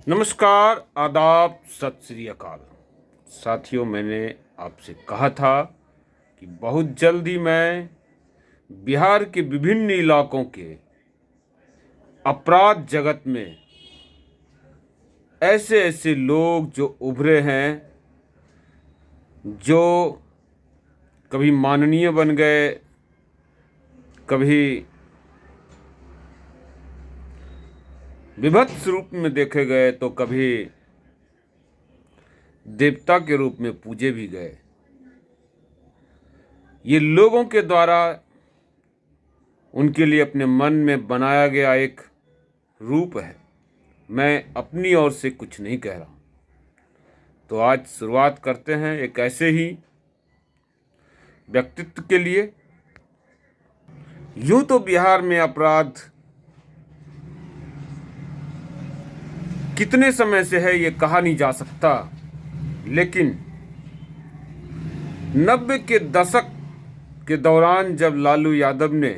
नमस्कार, आदाब, सत श्री अकाल। साथियों, मैंने आपसे कहा था कि बहुत जल्दी मैं बिहार के विभिन्न इलाकों के अपराध जगत में ऐसे ऐसे लोग जो उभरे हैं, जो कभी माननीय बन गए, कभी विभत्स रूप में देखे गए, तो कभी देवता के रूप में पूजे भी गए। ये लोगों के द्वारा उनके लिए अपने मन में बनाया गया एक रूप है। मैं अपनी ओर से कुछ नहीं कह रहा। तो आज शुरुआत करते हैं एक ऐसे ही व्यक्तित्व के लिए। यूं तो बिहार में अपराध कितने समय से है ये कहा नहीं जा सकता, लेकिन 90 के दशक के दौरान जब लालू यादव ने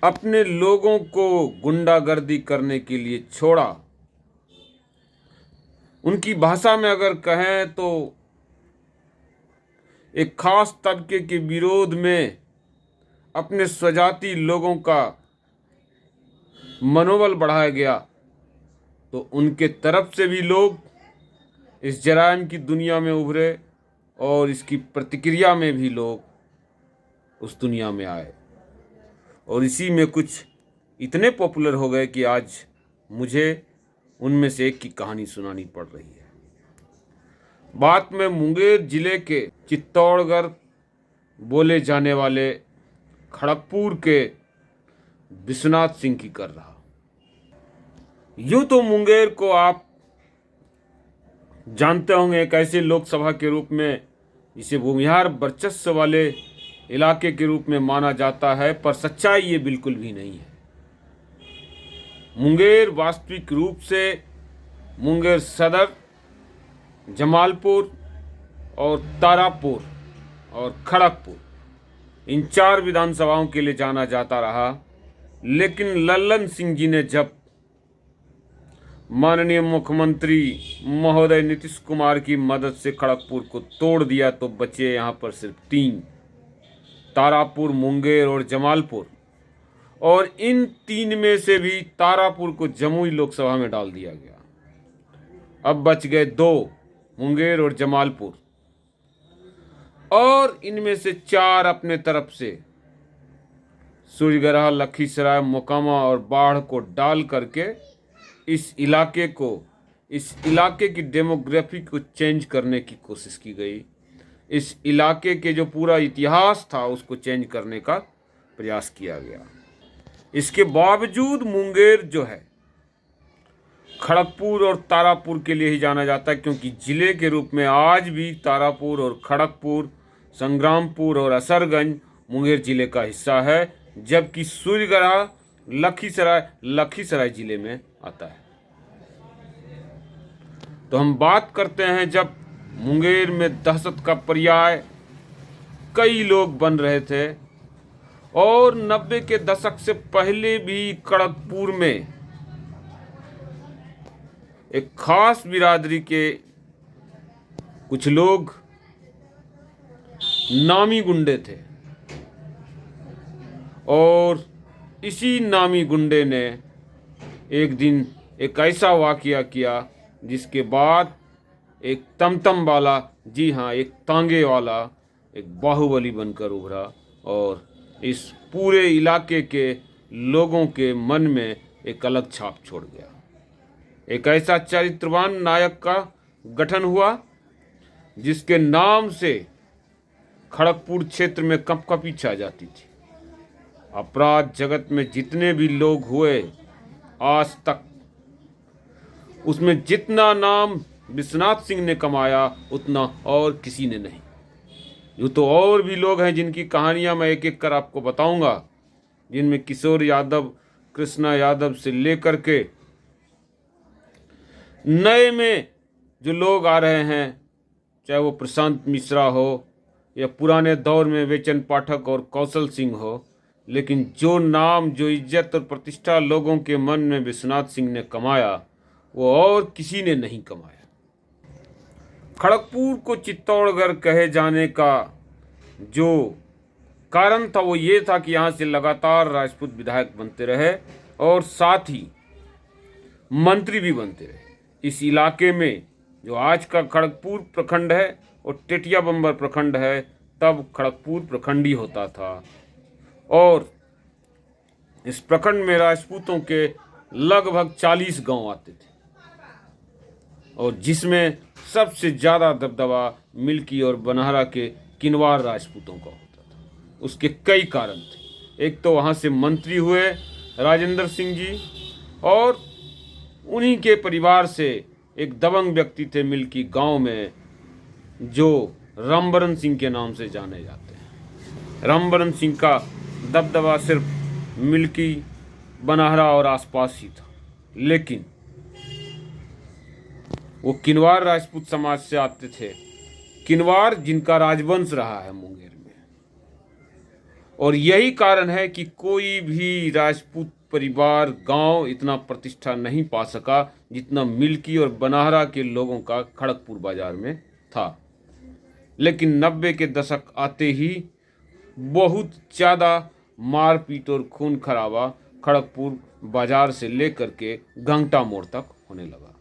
अपने लोगों को गुंडागर्दी करने के लिए छोड़ा, उनकी भाषा में अगर कहें तो एक खास तबके के विरोध में अपने स्वजाति लोगों का मनोबल बढ़ाया गया, तो उनके तरफ से भी लोग इस जराइम की दुनिया में उभरे और इसकी प्रतिक्रिया में भी लोग उस दुनिया में आए। और इसी में कुछ इतने पॉपुलर हो गए कि आज मुझे उनमें से एक की कहानी सुनानी पड़ रही है। बात में मुंगेर जिले के चित्तौड़गढ़ बोले जाने वाले खड़गपुर के विश्वनाथ सिंह की कर रहा। यूं तो मुंगेर को आप जानते होंगे एक ऐसे लोकसभा के रूप में जिसे भूमिहार वर्चस्व वाले इलाके के रूप में माना जाता है, पर सच्चाई ये बिल्कुल भी नहीं है। मुंगेर वास्तविक रूप से मुंगेर सदर, जमालपुर और तारापुर और खड़गपुर इन 4 विधानसभाओं के लिए जाना जाता रहा। लेकिन लल्लन सिंह जी ने जब माननीय मुख्यमंत्री महोदय नीतीश कुमार की मदद से खड़गपुर को तोड़ दिया, तो बचे यहाँ पर सिर्फ 3, तारापुर, मुंगेर और जमालपुर। और इन 3 में से भी तारापुर को जमुई लोकसभा में डाल दिया गया। अब बच गए 2, मुंगेर और जमालपुर। और इनमें से 4 अपने तरफ से सूर्यगढ़ा, लखीसराय, मोकामा और बाढ़ को डाल करके इस इलाके की डेमोग्राफी को चेंज करने की कोशिश की गई। इस इलाके के जो पूरा इतिहास था उसको चेंज करने का प्रयास किया गया। इसके बावजूद मुंगेर जो है खड़गपुर और तारापुर के लिए ही जाना जाता है, क्योंकि जिले के रूप में आज भी तारापुर और खड़गपुर, संग्रामपुर और असरगंज मुंगेर जिले का हिस्सा है, जबकि सूर्यगढ़ा लखीसराय जिले में आता है। तो हम बात करते हैं जब मुंगेर में दहशत का पर्याय कई लोग बन रहे थे, और 90 के दशक से पहले भी खड़गपुर में एक खास बिरादरी के कुछ लोग नामी गुंडे थे। और इसी नामी गुंडे ने एक दिन एक ऐसा वाकया किया जिसके बाद एक तमतम वाला, जी हाँ, एक तांगे वाला, एक बाहुबली बनकर उभरा और इस पूरे इलाके के लोगों के मन में एक अलग छाप छोड़ गया। एक ऐसा चरित्रवान नायक का गठन हुआ जिसके नाम से खड़गपुर क्षेत्र में कंपकपी छा जाती थी। अपराध जगत में जितने भी लोग हुए आज तक, उसमें जितना नाम विश्वनाथ सिंह ने कमाया उतना और किसी ने नहीं। यूँ तो और भी लोग हैं जिनकी कहानियां मैं एक एक कर आपको बताऊंगा, जिनमें किशोर यादव, कृष्णा यादव से लेकर के नए में जो लोग आ रहे हैं, चाहे वो प्रशांत मिश्रा हो या पुराने दौर में वेचन पाठक और कौशल सिंह हो, लेकिन जो नाम, जो इज्जत और प्रतिष्ठा लोगों के मन में विश्वनाथ सिंह ने कमाया, वो और किसी ने नहीं कमाया। खड़गपुर को चित्तौड़गढ़ कहे जाने का जो कारण था वो ये था कि यहाँ से लगातार राजपूत विधायक बनते रहे और साथ ही मंत्री भी बनते रहे। इस इलाके में जो आज का खड़गपुर प्रखंड है और टेटिया बम्बर प्रखंड है, तब खड़गपुर प्रखंड ही होता था और इस प्रखंड में राजपूतों के लगभग 40 गांव आते थे और जिसमें सबसे ज़्यादा दबदबा मिल्की और बनहरा के किनवार राजपूतों का होता था। उसके कई कारण थे। एक तो वहाँ से मंत्री हुए राजेंद्र सिंह जी और उन्हीं के परिवार से एक दबंग व्यक्ति थे मिल्की गांव में जो रामबरन सिंह के नाम से जाने जाते हैं। रामबरन सिंह का दबदबा सिर्फ मिल्की, बनहरा और आसपास ही था, लेकिन वो किनवार राजपूत समाज से आते थे। किनवार जिनका राजवंश रहा है मुंगेर में, और यही कारण है कि कोई भी राजपूत परिवार गांव इतना प्रतिष्ठा नहीं पा सका जितना मिल्की और बनहरा के लोगों का खड़गपुर बाजार में था। लेकिन 90 के दशक आते ही बहुत ज़्यादा मारपीट और खून खराबा खड़गपुर बाजार से लेकर के गंगटा मोड़ तक होने लगा।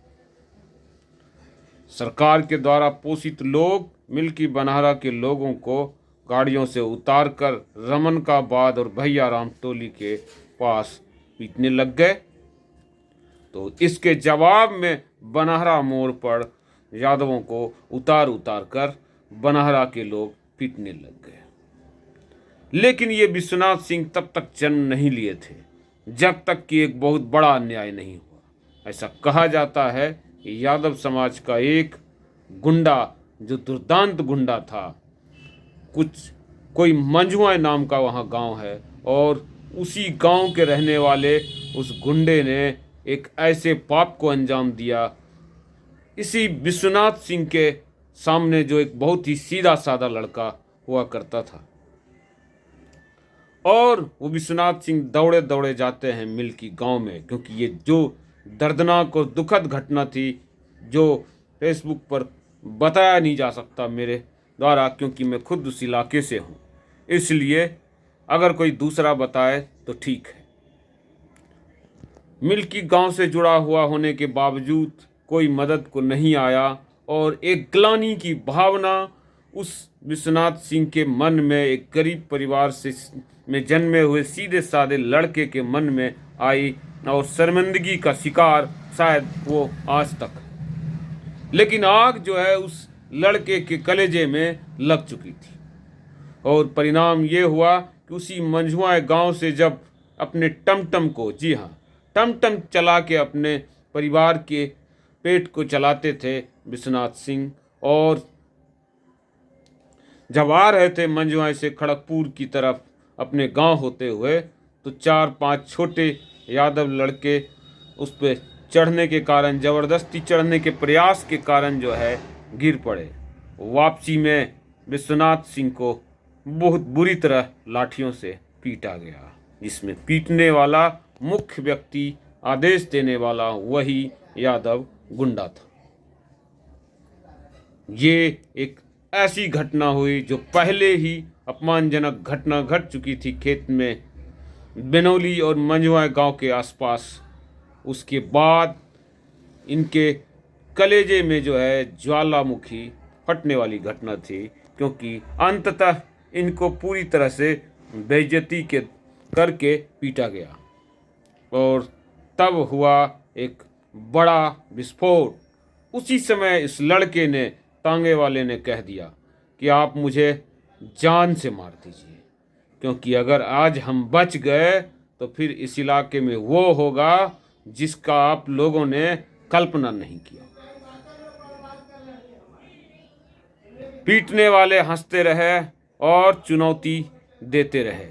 सरकार के द्वारा पोषित लोग मिल्की बनहरा के लोगों को गाड़ियों से उतारकर रमनकाबाद और भैया राम टोली के पास पीटने लग गए। तो इसके जवाब में बनहरा मोड़ पर यादवों को उतार उतार कर बनहरा के लोग पीटने लग गए। लेकिन ये विश्वनाथ सिंह तब तक जन्म नहीं लिए थे जब तक कि एक बहुत बड़ा अन्याय नहीं हुआ। ऐसा कहा जाता है कि यादव समाज का एक गुंडा, जो दुर्दांत गुंडा था, कोई मंझुआ नाम का वहाँ गांव है, और उसी गांव के रहने वाले उस गुंडे ने एक ऐसे पाप को अंजाम दिया इसी विश्वनाथ सिंह के सामने, जो एक बहुत ही सीधा साधा लड़का हुआ करता था। और वो विश्वनाथ सिंह दौड़े दौड़े जाते हैं मिल्की गांव में, क्योंकि ये जो दर्दनाक और दुखद घटना थी जो फेसबुक पर बताया नहीं जा सकता मेरे द्वारा, क्योंकि मैं खुद उस इलाके से हूँ, इसलिए अगर कोई दूसरा बताए तो ठीक है। मिल्की गांव से जुड़ा हुआ होने के बावजूद कोई मदद को नहीं आया और एक ग्लानि की भावना उस विश्वनाथ सिंह के मन में, एक गरीब परिवार से में जन्मे हुए सीधे साधे लड़के के मन में आई और शर्मिंदगी का शिकार शायद वो आज तक। लेकिन आग जो है उस लड़के के कलेजे में लग चुकी थी और परिणाम ये हुआ कि उसी मंझुआ गांव से जब अपने टमटम को, जी हाँ, टमटम चला के अपने परिवार के पेट को चलाते थे विश्वनाथ सिंह, और जब आ रहे थे मंझुआ से खड़गपुर की तरफ अपने गांव होते हुए, तो 4-5 छोटे यादव लड़के उस पर चढ़ने के कारण, ज़बरदस्ती चढ़ने के प्रयास के कारण जो है गिर पड़े। वापसी में विश्वनाथ सिंह को बहुत बुरी तरह लाठियों से पीटा गया, जिसमें पीटने वाला मुख्य व्यक्ति, आदेश देने वाला वही यादव गुंडा था। ये एक ऐसी घटना हुई जो पहले ही अपमानजनक घटना घट चुकी थी खेत में बेनौली और मंझुआ गांव के आसपास। उसके बाद इनके कलेजे में जो है ज्वालामुखी फटने वाली घटना थी, क्योंकि अंततः इनको पूरी तरह से बेइज्जती के करके पीटा गया और तब हुआ एक बड़ा विस्फोट। उसी समय इस लड़के ने, तांगे वाले ने कह दिया कि आप मुझे जान से मार दीजिए, क्योंकि अगर आज हम बच गए तो फिर इस इलाके में वो होगा जिसका आप लोगों ने कल्पना नहीं किया। पीटने वाले हंसते रहे और चुनौती देते रहे।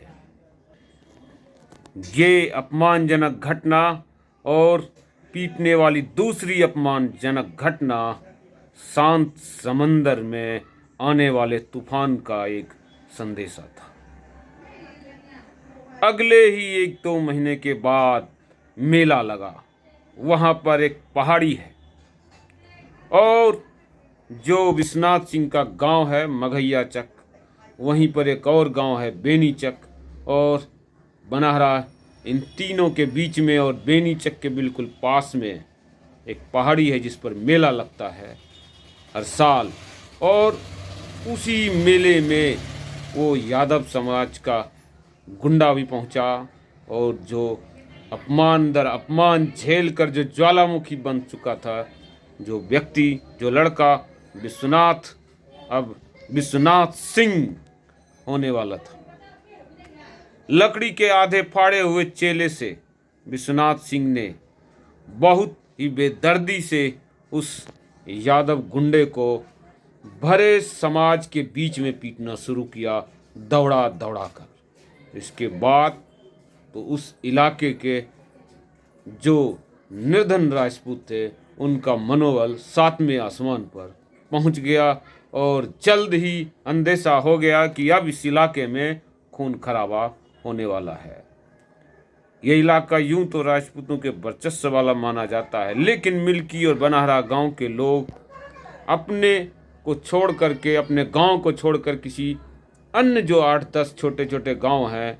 ये अपमानजनक घटना और पीटने वाली दूसरी अपमानजनक घटना शांत समंदर में आने वाले तूफान का एक संदेशा था। अगले ही 1-2 महीने के बाद मेला लगा। वहाँ पर एक पहाड़ी है और जो विश्वनाथ सिंह का गांव है मघैया चक, वहीं पर एक और गांव है बेनी चक, और बनहरा, इन तीनों के बीच में और बेनी चक के बिल्कुल पास में एक पहाड़ी है जिस पर मेला लगता है हर साल। और उसी मेले में वो यादव समाज का गुंडा भी पहुंचा और जो अपमान दर अपमान झेल कर जो ज्वालामुखी बन चुका था, जो व्यक्ति, जो लड़का विश्वनाथ, अब विश्वनाथ सिंह होने वाला था। लकड़ी के आधे फाड़े हुए चेले से विश्वनाथ सिंह ने बहुत ही बेदर्दी से उस यादव गुंडे को भरे समाज के बीच में पीटना शुरू किया, दौड़ा दौड़ा कर। इसके बाद तो उस इलाके के जो निर्धन राजपूत थे उनका मनोबल 7वें आसमान पर पहुंच गया और जल्द ही अंदेशा हो गया कि अब इस इलाके में खून खराबा होने वाला है। ये इलाका यूं तो राजपूतों के वर्चस्व वाला माना जाता है, लेकिन मिल्की और बनहरा गांव के लोग अपने को छोड़ करके, अपने गांव को छोड़कर किसी अन्य जो 8-10 छोटे छोटे गांव हैं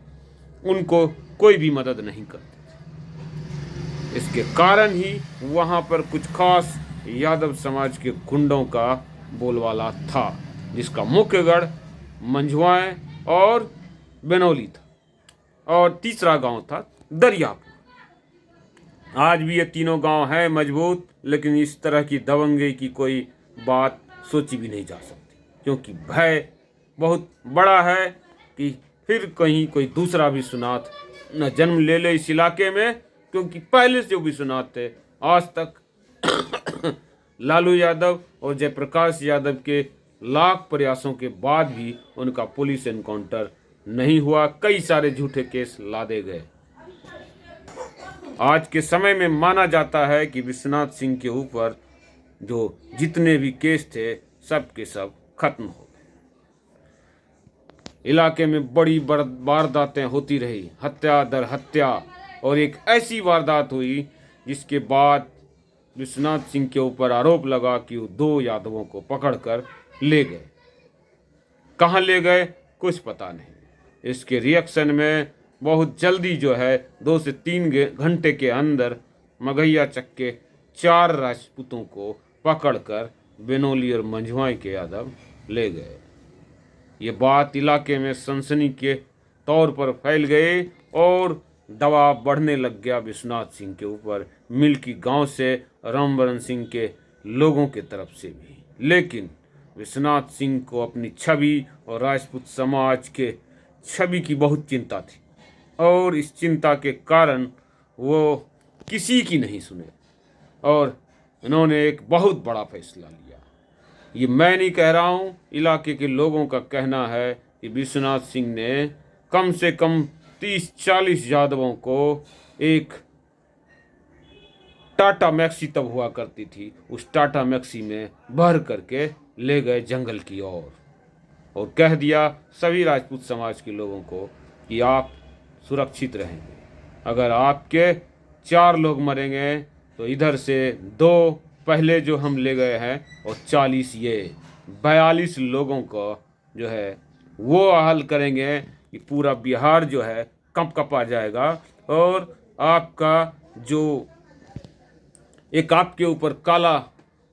उनको कोई भी मदद नहीं करते। इसके कारण ही वहां पर कुछ खास यादव समाज के गुंडों का बोलबाला था, जिसका मुख्य गढ़ मंझुआएं और बेनौली था, और तीसरा गांव था दरियापुर। आज भी ये तीनों गांव हैं मजबूत, लेकिन इस तरह की दबंगई की कोई बात सोची भी नहीं जा सकती, क्योंकि भय बहुत बड़ा है कि फिर कहीं कोई दूसरा विश्वनाथ न जन्म ले ले इस इलाके में, क्योंकि पहले से जो विश्वनाथ थे आज तक लालू यादव और जयप्रकाश यादव के लाख प्रयासों के बाद भी उनका पुलिस एनकाउंटर नहीं हुआ। कई सारे झूठे केस लादे गए। आज के समय में माना जाता है कि विश्वनाथ सिंह के ऊपर जो जितने भी केस थे सब के सब खत्म हो गए। इलाके में बड़ी वारदातें होती रही, हत्या दर हत्या, और एक ऐसी वारदात हुई जिसके बाद विश्वनाथ सिंह के ऊपर आरोप लगा कि वो 2 यादवों को पकड़कर ले गए। कहाँ ले गए कुछ पता नहीं। इसके रिएक्शन में बहुत जल्दी जो है 2 से 3 घंटे के अंदर मघैया चक के 4 राजपूतों को पकड़कर बेनौली और मंझुआई के यादव ले गए। ये बात इलाके में सनसनी के तौर पर फैल गई और दबाव बढ़ने लग गया विश्वनाथ सिंह के ऊपर, मिल्की गांव से, रामबरन सिंह के लोगों के तरफ से भी। लेकिन विश्वनाथ सिंह को अपनी छवि और राजपूत समाज के छवि की बहुत चिंता थी, और इस चिंता के कारण वो किसी की नहीं सुने और इन्होंने एक बहुत बड़ा फैसला लिया। ये मैं नहीं कह रहा हूँ, इलाके के लोगों का कहना है कि विश्वनाथ सिंह ने कम से कम 30-40 यादवों को एक टाटा मैक्सी तब हुआ करती थी, उस टाटा मैक्सी में भर करके ले गए जंगल की ओर और कह दिया सभी राजपूत समाज के लोगों को कि आप सुरक्षित रहेंगे। अगर आपके 4 लोग मरेंगे तो इधर से 2 पहले जो हम ले गए हैं और 40 ये 42 लोगों को जो है वो हल करेंगे कि पूरा बिहार जो है कँप-कँपा जाएगा। और आपका जो एक आपके ऊपर काला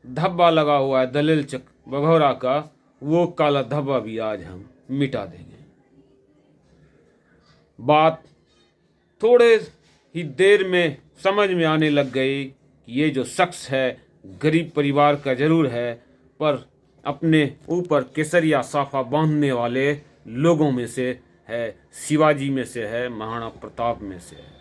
धब्बा लगा हुआ है दलेल चक बघौरा का, वो काला धब्बा भी आज हम मिटा देंगे। बात थोड़े ही देर में समझ में आने लग गई कि ये जो शख्स है गरीब परिवार का जरूर है, पर अपने ऊपर केसरिया साफा बांधने वाले लोगों में से है, शिवाजी में से है, महाराणा प्रताप में से है।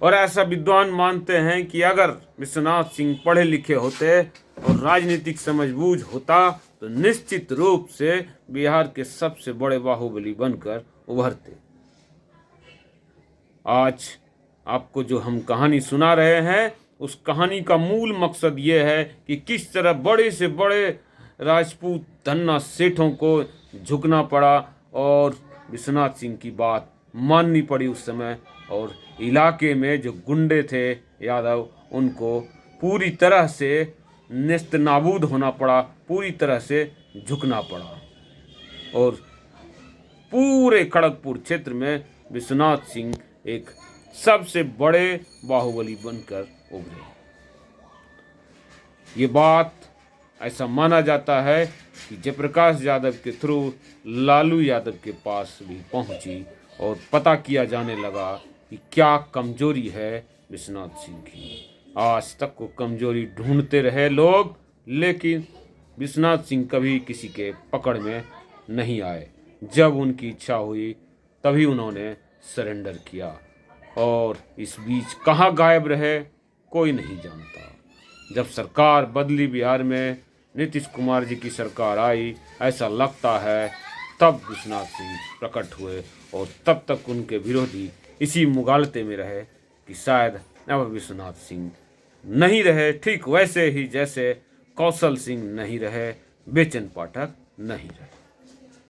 और ऐसा विद्वान मानते हैं कि अगर विश्वनाथ सिंह पढ़े लिखे होते और राजनीतिक समझबूझ होता तो निश्चित रूप से बिहार के सबसे बड़े बाहुबली बनकर उभरते। आज आपको जो हम कहानी सुना रहे हैं उस कहानी का मूल मकसद ये है कि किस तरह बड़े से बड़े राजपूत धन्ना सेठों को झुकना पड़ा और विश्वनाथ सिंह की बात माननी पड़ी उस समय, और इलाके में जो गुंडे थे यादव, उनको पूरी तरह से नेस्तनाबूद होना पड़ा, पूरी तरह से झुकना पड़ा। और पूरे खड़गपुर क्षेत्र में विश्वनाथ सिंह एक सबसे बड़े बाहुबली बनकर उभरे। ये बात ऐसा माना जाता है कि जयप्रकाश यादव के थ्रू लालू यादव के पास भी पहुंची और पता किया जाने लगा कि क्या कमजोरी है विश्वनाथ सिंह की। आज तक वो कमजोरी ढूंढते रहे लोग, लेकिन विश्वनाथ सिंह कभी किसी के पकड़ में नहीं आए। जब उनकी इच्छा हुई तभी उन्होंने सरेंडर किया, और इस बीच कहाँ गायब रहे कोई नहीं जानता। जब सरकार बदली बिहार में, नीतीश कुमार जी की सरकार आई, ऐसा लगता है तब विश्वनाथ सिंह प्रकट हुए, और तब तक उनके विरोधी इसी मुगालते में रहे कि शायद अब विश्वनाथ सिंह नहीं रहे, ठीक वैसे ही जैसे कौशल सिंह नहीं रहे, बेचन पाठक नहीं रहे।